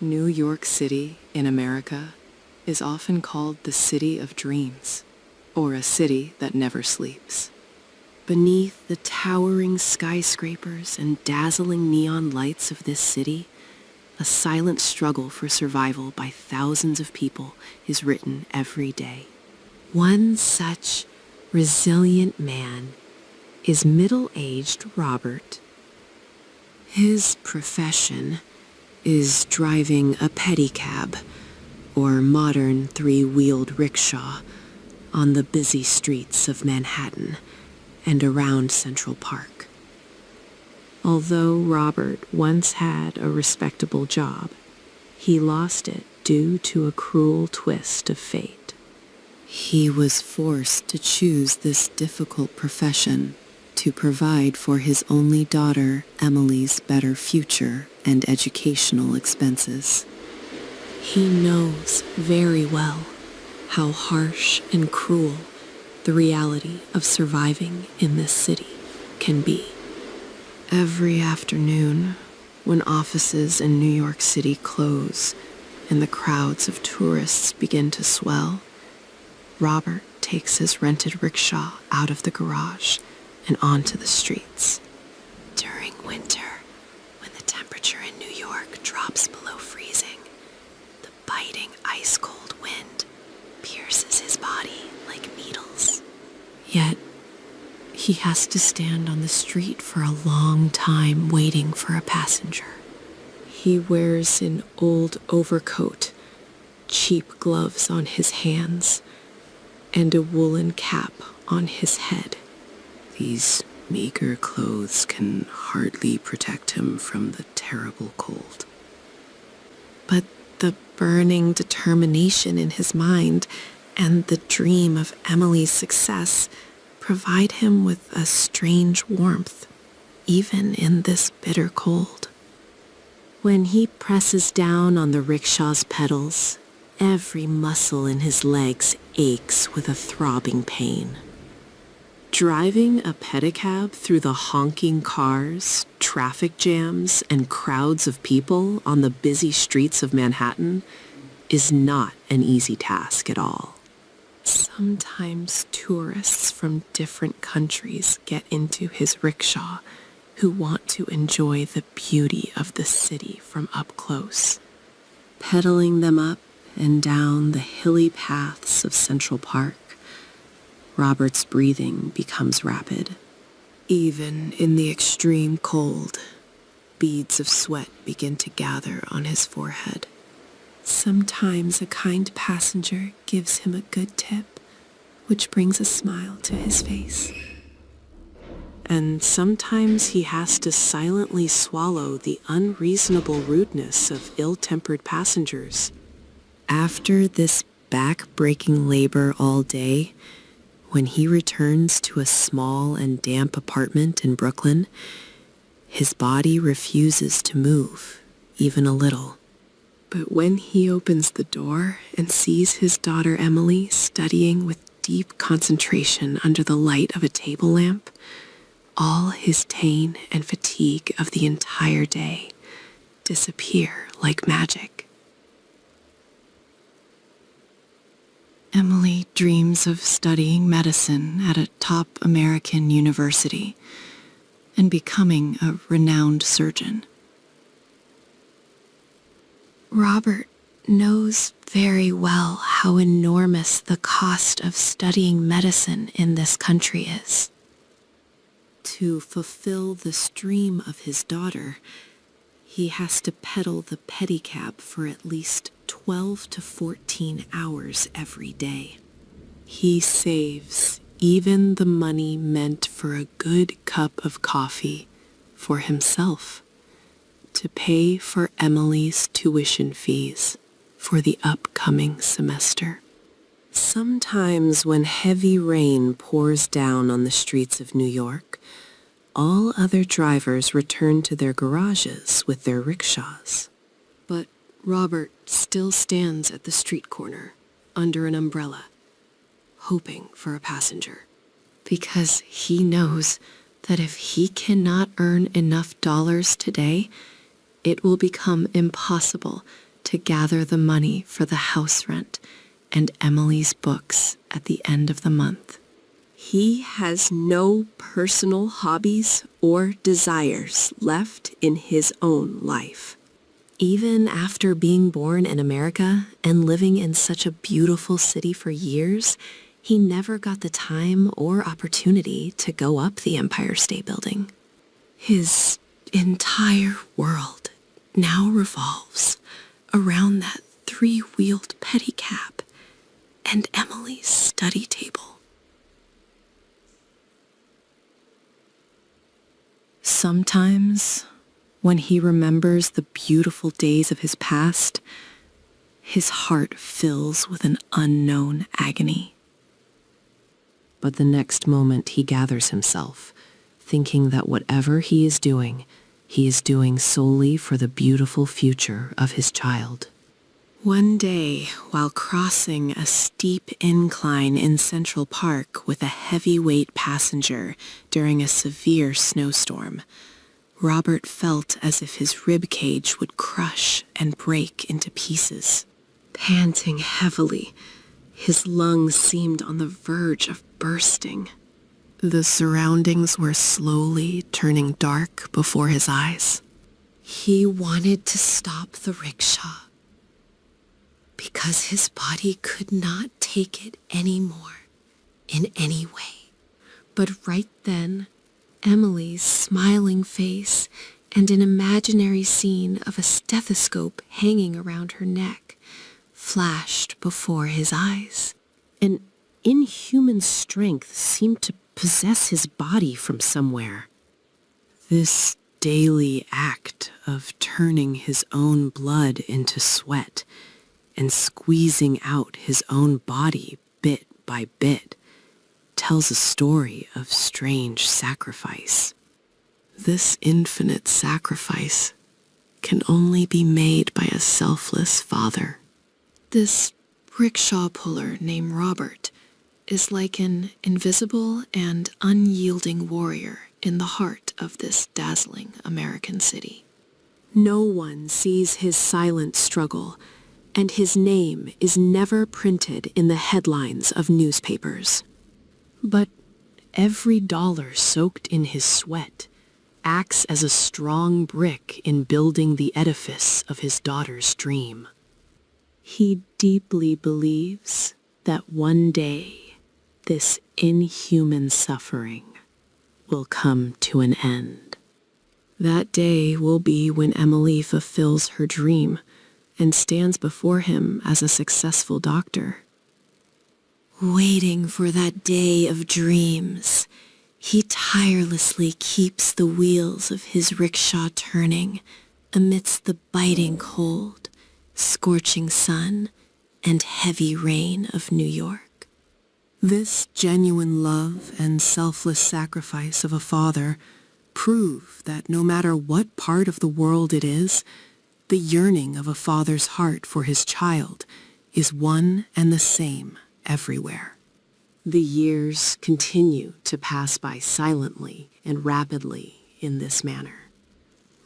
New York City in America is often called the City of Dreams, or a city that never sleeps. Beneath the towering skyscrapers and dazzling neon lights of this city, a silent struggle for survival by thousands of people is written every day. One such resilient man is middle-aged Robert. His profession is driving a pedicab, or modern three-wheeled rickshaw, on the busy streets of Manhattan and around Central Park. Although Robert once had a respectable job, he lost it due to a cruel twist of fate. He was forced to choose this difficult profession to provide for his only daughter Emily's better future and educational expenses. He knows very well how harsh and cruel the reality of surviving in this city can be. Every afternoon, when offices in New York City close and the crowds of tourists begin to swell, Robert takes his rented rickshaw out of the garage and onto the streets. During winter, when the temperature in New York drops below freezing, the biting ice-cold wind pierces his body like needles. Yet, he has to stand on the street for a long time waiting for a passenger. He wears an old overcoat, cheap gloves on his hands, and a woolen cap on his head. These meager clothes can hardly protect him from the terrible cold. But the burning determination in his mind and the dream of Emily's success provide him with a strange warmth, even in this bitter cold. When he presses down on the rickshaw's pedals, every muscle in his legs aches with a throbbing pain. Driving a pedicab through the honking cars, traffic jams, and crowds of people on the busy streets of Manhattan is not an easy task at all. Sometimes tourists from different countries get into his rickshaw who want to enjoy the beauty of the city from up close. Pedaling them up and down the hilly paths of Central Park, Robert's breathing becomes rapid. Even in the extreme cold, beads of sweat begin to gather on his forehead. Sometimes a kind passenger gives him a good tip, which brings a smile to his face. And sometimes he has to silently swallow the unreasonable rudeness of ill-tempered passengers. After this back-breaking labor all day, when he returns to a small and damp apartment in Brooklyn, his body refuses to move, even a little. But when he opens the door and sees his daughter Emily studying with deep concentration under the light of a table lamp, all his pain and fatigue of the entire day disappear like magic. Emily dreams of studying medicine at a top American university and becoming a renowned surgeon. Robert knows very well how enormous the cost of studying medicine in this country is. To fulfill the dream of his daughter, he has to pedal the pedicab for at least 12 to 14 hours every day. He saves even the money meant for a good cup of coffee for himself to pay for Emily's tuition fees for the upcoming semester. Sometimes when heavy rain pours down on the streets of New York, all other drivers return to their garages with their rickshaws. But Robert still stands at the street corner, under an umbrella, hoping for a passenger, because he knows that if he cannot earn enough dollars today, it will become impossible to gather the money for the house rent and Emily's books at the end of the month. He has no personal hobbies or desires left in his own life. Even after being born in America and living in such a beautiful city for years, he never got the time or opportunity to go up the Empire State Building. His entire world now revolves around that three-wheeled pedicab and Emily's study table. Sometimes, when he remembers the beautiful days of his past, his heart fills with an unknown agony. But the next moment he gathers himself, thinking that whatever he is doing solely for the beautiful future of his child. One day, while crossing a steep incline in Central Park with a heavyweight passenger during a severe snowstorm, Robert felt as if his rib cage would crush and break into pieces. Panting heavily, his lungs seemed on the verge of bursting. The surroundings were slowly turning dark before his eyes. He wanted to stop the rickshaw because his body could not take it anymore in any way. But right then, Emily's smiling face and an imaginary scene of a stethoscope hanging around her neck flashed before his eyes. An inhuman strength seemed to possess his body from somewhere. This daily act of turning his own blood into sweat and squeezing out his own body bit by bit tells a story of strange sacrifice. This infinite sacrifice can only be made by a selfless father. This rickshaw puller named Robert is like an invisible and unyielding warrior in the heart of this dazzling American city. No one sees his silent struggle, and his name is never printed in the headlines of newspapers. But every dollar soaked in his sweat acts as a strong brick in building the edifice of his daughter's dream. He deeply believes that one day this inhuman suffering will come to an end. That day will be when Emily fulfills her dream and stands before him as a successful doctor. Waiting for that day of dreams, he tirelessly keeps the wheels of his rickshaw turning amidst the biting cold, scorching sun, and heavy rain of New York. This genuine love and selfless sacrifice of a father prove that no matter what part of the world it is, the yearning of a father's heart for his child is one and the same everywhere. The years continue to pass by silently and rapidly in this manner.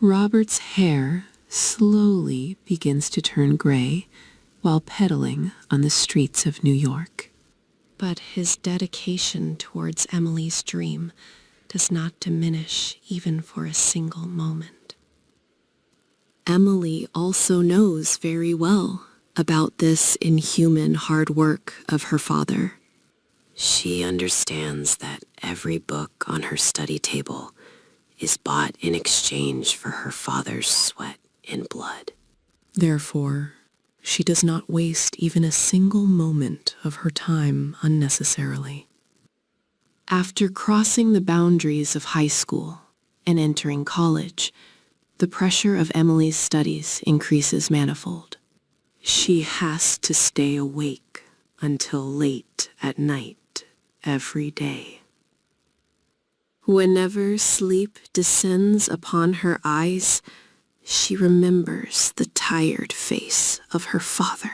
Robert's hair slowly begins to turn gray while pedaling on the streets of New York. But his dedication towards Emily's dream does not diminish even for a single moment. Emily also knows very well about this inhuman hard work of her father. She understands that every book on her study table is bought in exchange for her father's sweat and blood. Therefore, she does not waste even a single moment of her time unnecessarily. After crossing the boundaries of high school and entering college, the pressure of Emily's studies increases manifold. She has to stay awake until late at night every day. Whenever sleep descends upon her eyes, she remembers the tired face of her father.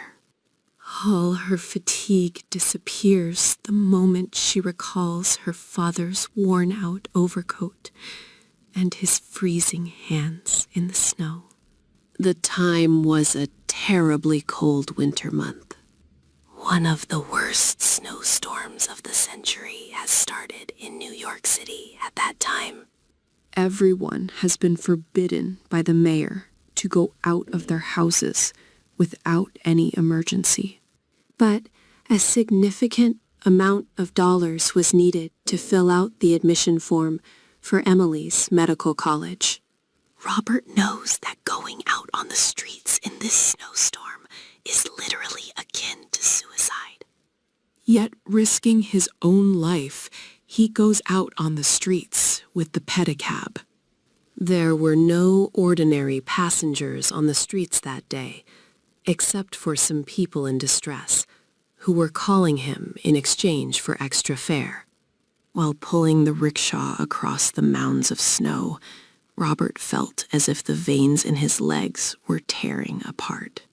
All her fatigue disappears the moment she recalls her father's worn-out overcoat and his freezing hands in the snow. The time was a terribly cold winter month. One of the worst snowstorms of the century has started in New York City at that time. Everyone has been forbidden by the mayor to go out of their houses without any emergency. But a significant amount of dollars was needed to fill out the admission form for Emily's medical college. Robert knows that going out on the streets in this snowstorm is literally akin to suicide. Yet, risking his own life, he goes out on the streets with the pedicab. There were no ordinary passengers on the streets that day, except for some people in distress who were calling him in exchange for extra fare. While pulling the rickshaw across the mounds of snow, Robert felt as if the veins in his legs were tearing apart.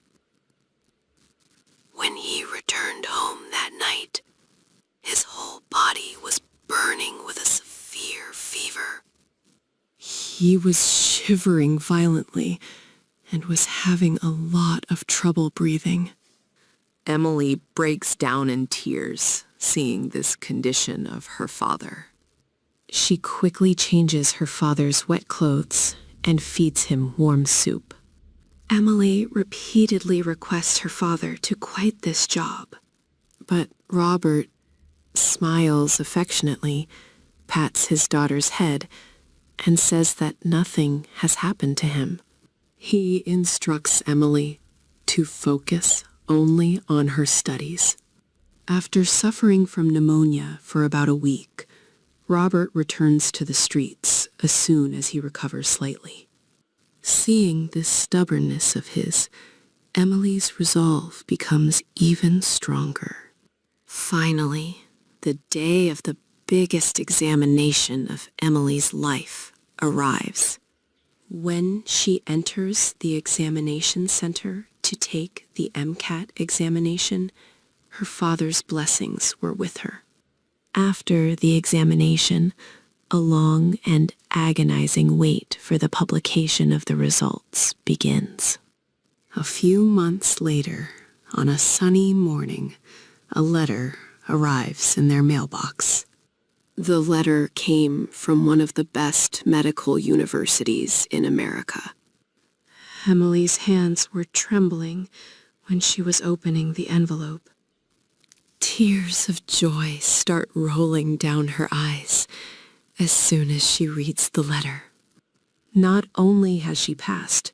When he returned home that night, his whole body was burning with a severe fever. He was shivering violently and was having a lot of trouble breathing. Emily breaks down in tears, seeing this condition of her father. She quickly changes her father's wet clothes and feeds him warm soup. Emily repeatedly requests her father to quit this job, but Robert smiles affectionately, pats his daughter's head, and says that nothing has happened to him. He instructs Emily to focus only on her studies. After suffering from pneumonia for about a week, Robert returns to the streets as soon as he recovers slightly. Seeing this stubbornness of his, Emily's resolve becomes even stronger. Finally, the day of the biggest examination of Emily's life arrives. When she enters the examination center to take the MCAT examination, her father's blessings were with her. After the examination, a long and agonizing wait for the publication of the results begins. A few months later, on a sunny morning, a letter arrives in their mailbox. The letter came from one of the best medical universities in America. Emily's hands were trembling when she was opening the envelope. Tears of joy start rolling down her eyes as soon as she reads the letter. Not only has she passed,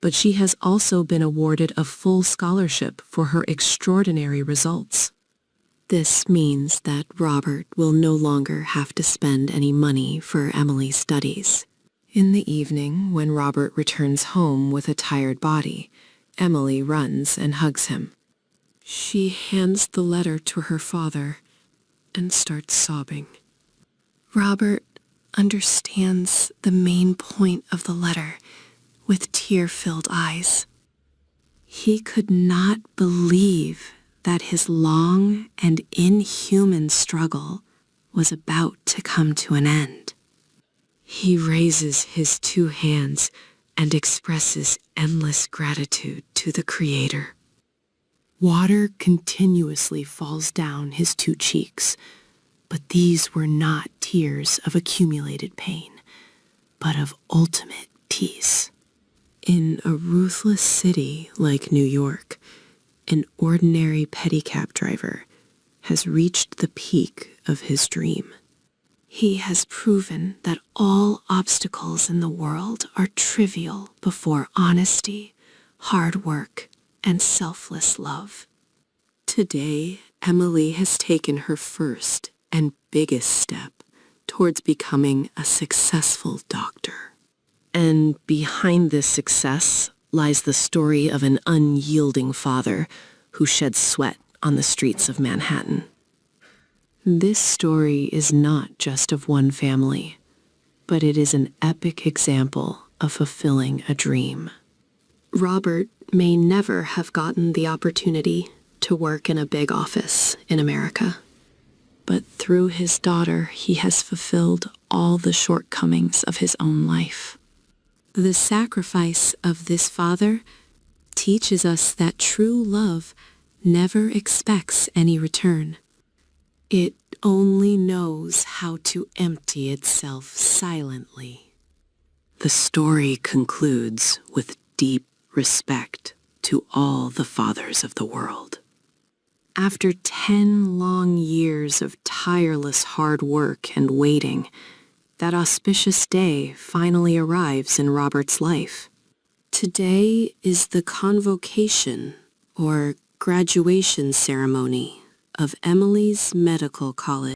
but she has also been awarded a full scholarship for her extraordinary results. This means that Robert will no longer have to spend any money for Emily's studies. In the evening, when Robert returns home with a tired body, Emily runs and hugs him. She hands the letter to her father and starts sobbing. Robert understands the main point of the letter with tear-filled eyes. He could not believe that his long and inhuman struggle was about to come to an end. He raises his two hands and expresses endless gratitude to the Creator. Water continuously falls down his two cheeks, but these were not tears of accumulated pain, but of ultimate peace. In a ruthless city like New York, an ordinary pedicab driver has reached the peak of his dream. He has proven that all obstacles in the world are trivial before honesty, hard work, and selfless love. Today, Emily has taken her first and biggest step towards becoming a successful doctor. And behind this success lies the story of an unyielding father who sheds sweat on the streets of Manhattan. This story is not just of one family, but it is an epic example of fulfilling a dream. Robert may never have gotten the opportunity to work in a big office in America, but through his daughter, he has fulfilled all the shortcomings of his own life. The sacrifice of this father teaches us that true love never expects any return. It only knows how to empty itself silently. The story concludes with deep respect to all the fathers of the world. After 10 long years of tireless hard work and waiting, that auspicious day finally arrives in Robert's life. Today is the convocation, or graduation ceremony, of Emily's medical college.